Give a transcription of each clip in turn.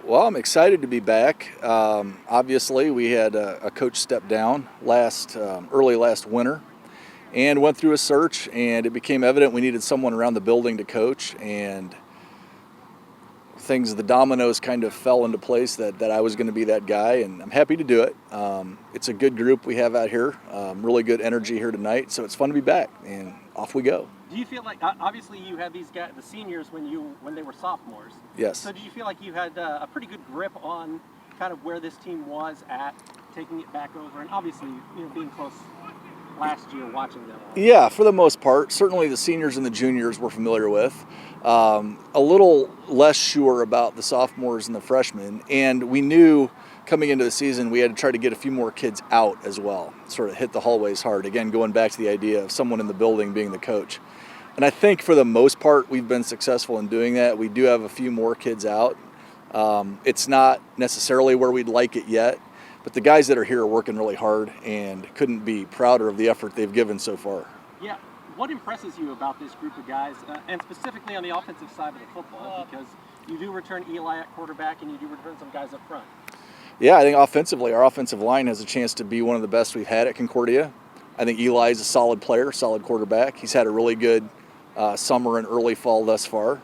Well, I'm excited to be back. Obviously, we had a coach step down early last winter, and went through a search, and it became evident we needed someone around the building to coach, and the dominoes kind of fell into place that I was going to be that guy, and I'm happy to do it. It's a good group we have out here, really good energy here tonight, so it's fun to be back, and off we go. Do you feel like, obviously you had these guys, the seniors, when they were sophomores? Yes. So do you feel like you had a pretty good grip on kind of where this team was at, taking it back over, and obviously, being close last year, watching them all? Yeah, for the most part. Certainly the seniors and the juniors we're familiar with. A little less sure about the sophomores and the freshmen, and we knew coming into the season we had to try to get a few more kids out as well, sort of hit the hallways hard. Again, going back to the idea of someone in the building being the coach. And I think for the most part we've been successful in doing that. We do have a few more kids out. It's not necessarily where we'd like it yet, but the guys that are here are working really hard and couldn't be prouder of the effort they've given so far. Yeah. What impresses you about this group of guys, and specifically on the offensive side of the football, because you do return Eli at quarterback and you do return some guys up front? Yeah, I think offensively, our offensive line has a chance to be one of the best we've had at Concordia. I think Eli's a solid player, solid quarterback. He's had a really good summer and early fall thus far.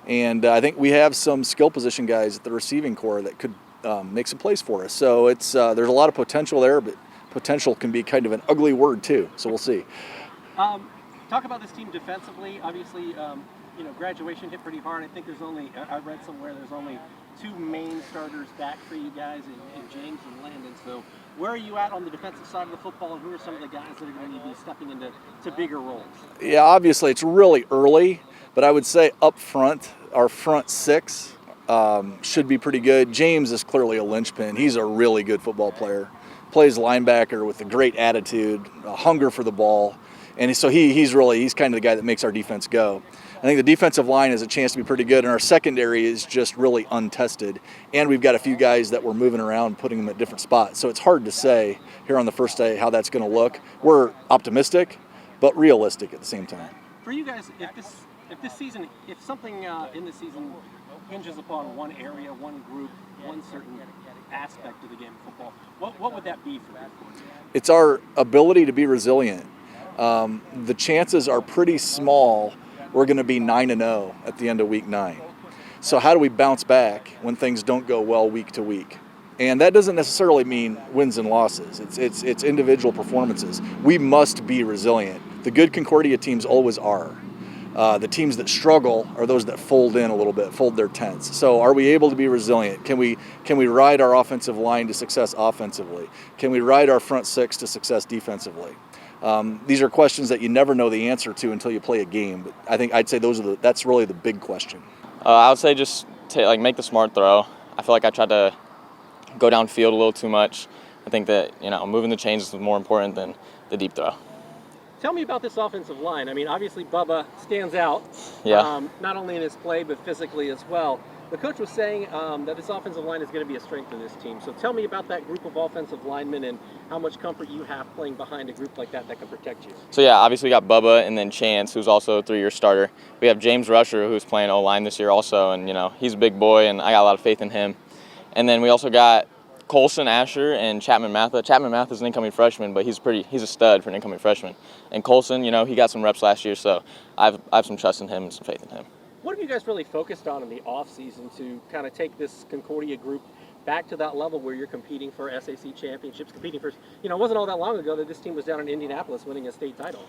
And I think we have some skill position guys at the receiving core that could make some plays for us. So there's a lot of potential there, but potential can be kind of an ugly word too. So we'll see. Talk about this team defensively. Obviously, graduation hit pretty hard. I think I read somewhere there's only two main starters back for you guys in James and Landon. So where are you at on the defensive side of the football, and who are some of the guys that are going to be stepping into bigger roles? Yeah, obviously it's really early, but I would say up front, our front six should be pretty good. James is clearly a linchpin. He's a really good football player. Plays linebacker with a great attitude, a hunger for the ball. And so he's kind of the guy that makes our defense go. I think the defensive line has a chance to be pretty good, and our secondary is just really untested. And we've got a few guys that we're moving around, putting them at different spots. So it's hard to say here on the first day how that's going to look. We're optimistic, but realistic at the same time. For you guys, if something in the season hinges upon one area, one group, one certain aspect of the game of football, what would that be for you? It's our ability to be resilient. The chances are pretty small we're going to be 9-0 at the end of week 9. So how do we bounce back when things don't go well week to week? And that doesn't necessarily mean wins and losses. It's individual performances. We must be resilient. The good Concordia teams always are. The teams that struggle are those that fold in a little bit, fold their tents. So are we able to be resilient? Can we ride our offensive line to success offensively? Can we ride our front six to success defensively? These are questions that you never know the answer to until you play a game. But I think I'd say that's really the big question. I would say just make the smart throw. I feel like I tried to go downfield a little too much. I think that moving the chains is more important than the deep throw. Tell me about this offensive line. I mean, obviously Bubba stands out, not only in his play but physically as well. The coach was saying that this offensive line is going to be a strength of this team. So tell me about that group of offensive linemen and how much comfort you have playing behind a group like that can protect you. So yeah, obviously we got Bubba and then Chance, who's also a 3-year starter. We have James Rusher, who's playing O-line this year also, and he's a big boy, and I got a lot of faith in him. And then we also got Colson Asher and Chapman Matha. Chapman Matha is an incoming freshman, but he's a stud for an incoming freshman. And Colson, he got some reps last year, so I have some trust in him and some faith in him. What have you guys really focused on in the offseason to kind of take this Concordia group back to that level where you're competing for SAC championships, competing for, it wasn't all that long ago that this team was down in Indianapolis winning a state title?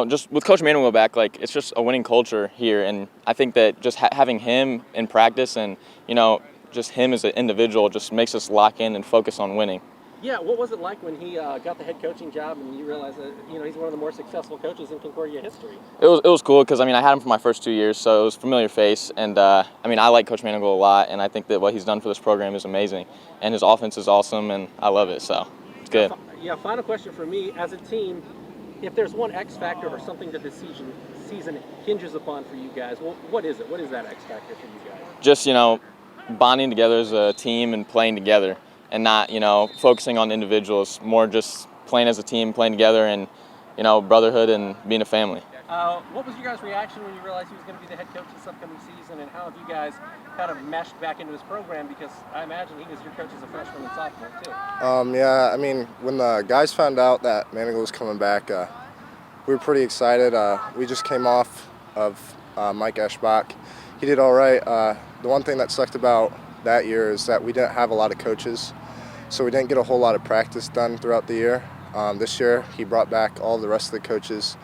Just with Coach Mannigel back, it's just a winning culture here. And I think that just having him in practice and, just him as an individual just makes us lock in and focus on winning. Yeah, what was it like when he got the head coaching job and you realized that he's one of the more successful coaches in Concordia history? It was cool because I had him for my first 2 years, so it was a familiar face, and I like Coach Mannigel a lot, and I think that what he's done for this program is amazing, and his offense is awesome, and I love it, so it's good. Yeah, final question for me. As a team, if there's one X factor or something that this season hinges upon for you guys, well, what is it? What is that X factor for you guys? Just bonding together as a team and playing together. And not, focusing on individuals, more just playing as a team, playing together, and, brotherhood and being a family. What was your guys' reaction when you realized he was going to be the head coach this upcoming season, and how have you guys kind of meshed back into his program? Because I imagine he was your coach as a freshman and sophomore too. Yeah, I mean, when the guys found out that Mannigel was coming back, we were pretty excited. We just came off of Mike Eschbach. He did all right. The one thing that sucked about that year is that we didn't have a lot of coaches, so we didn't get a whole lot of practice done throughout the year. This year, he brought back all the rest of the coaches,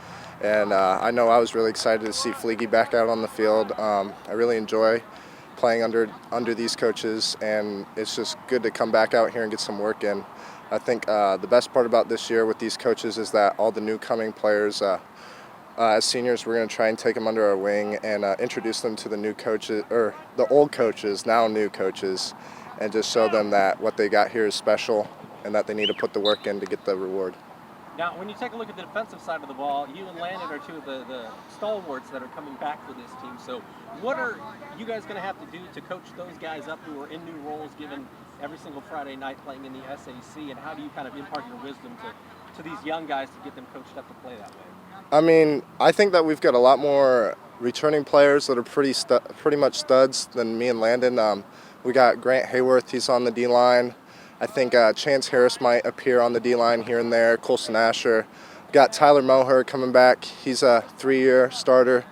and I know I was really excited to see Fleegy back out on the field. I really enjoy playing under these coaches, and it's just good to come back out here and get some work in. I think the best part about this year with these coaches is that all the new coming players, as seniors, we're going to try and take them under our wing and introduce them to the new coaches, or the old coaches, now new coaches, and just show them that what they got here is special and that they need to put the work in to get the reward. Now, when you take a look at the defensive side of the ball, you and Landon are two of the stalwarts that are coming back for this team. So what are you guys going to have to do to coach those guys up who are in new roles given every single Friday night playing in the SAC, and how do you kind of impart your wisdom to these young guys to get them coached up to play that way? I mean, I think that we've got a lot more returning players that are pretty much studs than me and Landon. We got Grant Hayworth, he's on the D-line. I think Chance Harris might appear on the D-line here and there, Colson Asher. We got Tyler Moher coming back. He's a 3-year starter,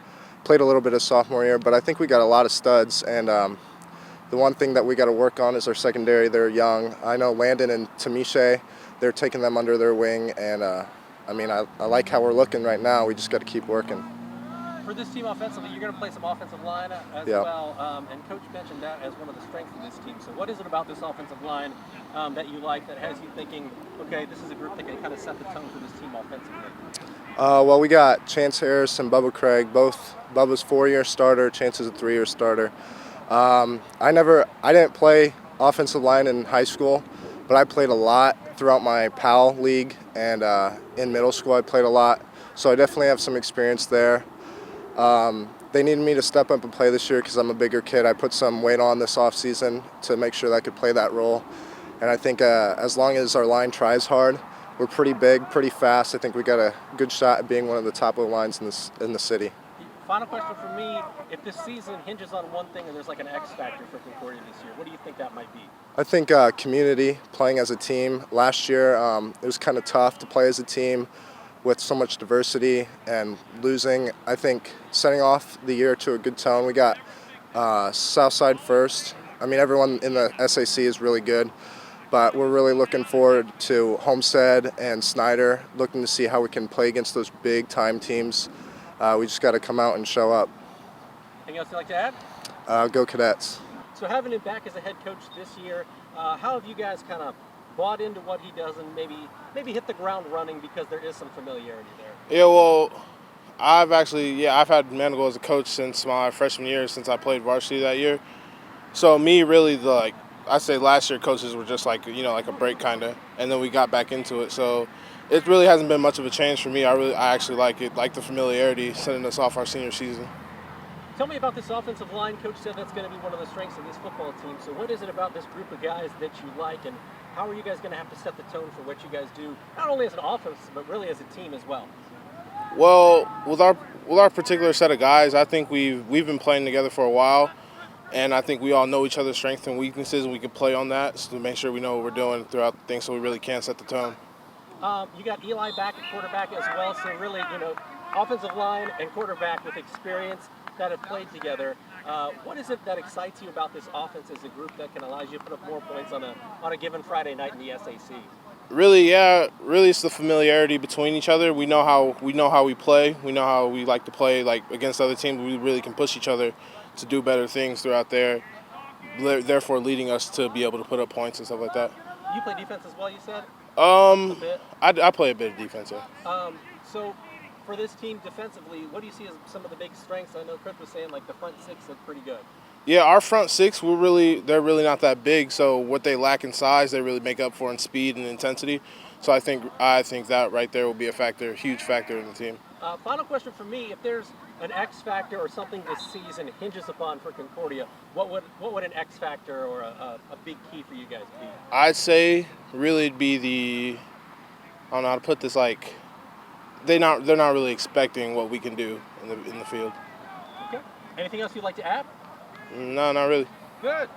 played a little bit of sophomore year, but I think we got a lot of studs, and the one thing that we got to work on is our secondary. They're young. I know Landon and Tamishe, they're taking them under their wing, and I mean, I like how we're looking right now. We just got to keep working. For this team offensively, you're going to play some offensive line as well, and Coach mentioned that as one of the strengths of this team. So what is it about this offensive line that you like that has you thinking, okay, this is a group that can kind of set the tone for this team offensively? Well, we got Chance Harris and Bubba Craig, both. Bubba's 4-year starter, Chance is a 3-year starter. I didn't play offensive line in high school, but I played a lot throughout my PAL league, and in middle school I played a lot, so I definitely have some experience there. They needed me to step up and play this year because I'm a bigger kid. I put some weight on this offseason to make sure that I could play that role, and I think as long as our line tries hard, we're pretty big, pretty fast. I think we got a good shot at being one of the top of the lines in the city. Final question for me, if this season hinges on one thing and there's like an X factor for Concordia this year, what do you think that might be? I think community, playing as a team. Last year it was kind of tough to play as a team with so much diversity and losing. I think setting off the year to a good tone. We got Southside first. I mean, everyone in the SAC is really good, but we're really looking forward to Homestead and Snyder, looking to see how we can play against those big time teams. We just got to come out and show up. Anything else you'd like to add? Go Cadets. So having him back as a head coach this year, how have you guys kind of bought into what he does and maybe hit the ground running because there is some familiarity there? Yeah, well, I've had Mannigel as a coach since my freshman year, since I played varsity that year. So me, really, I say last year coaches were just like a break kind of, and then we got back into it. So it really hasn't been much of a change for me. I actually like it, like the familiarity, setting us off our senior season. Tell me about this offensive line. Coach said that's going to be one of the strengths of this football team. So what is it about this group of guys that you like, and how are you guys going to have to set the tone for what you guys do, not only as an offense, but really as a team as well? Well, with our particular set of guys, I think we've been playing together for a while, and I think we all know each other's strengths and weaknesses, and we can play on that to make sure we know what we're doing throughout the thing, so we really can set the tone. You got Eli back at quarterback as well, so really, offensive line and quarterback with experience that have played together. What is it that excites you about this offense as a group that can allow you to put up more points on a given Friday night in the SAC? Really, it's the familiarity between each other. We know how we play. We know how we like to play. Like against other teams, we really can push each other to do better things throughout there. Therefore, leading us to be able to put up points and stuff like that. You play defense as well, you said? A bit. I play a bit of defense. Yeah. So for this team defensively, what do you see as some of the big strengths? I know Chris was saying like the front six look pretty good. Yeah, our front six, they're really not that big. So what they lack in size, they really make up for in speed and intensity. So I think that right there will be a huge factor in the team. Final question for me: if there's an X factor or something this season hinges upon for Concordia, what would an X factor or a big key for you guys be? I'd say really it'd be I don't know how to put this, they're not really expecting what we can do in the field. Okay. Anything else you'd like to add? No, not really. Good.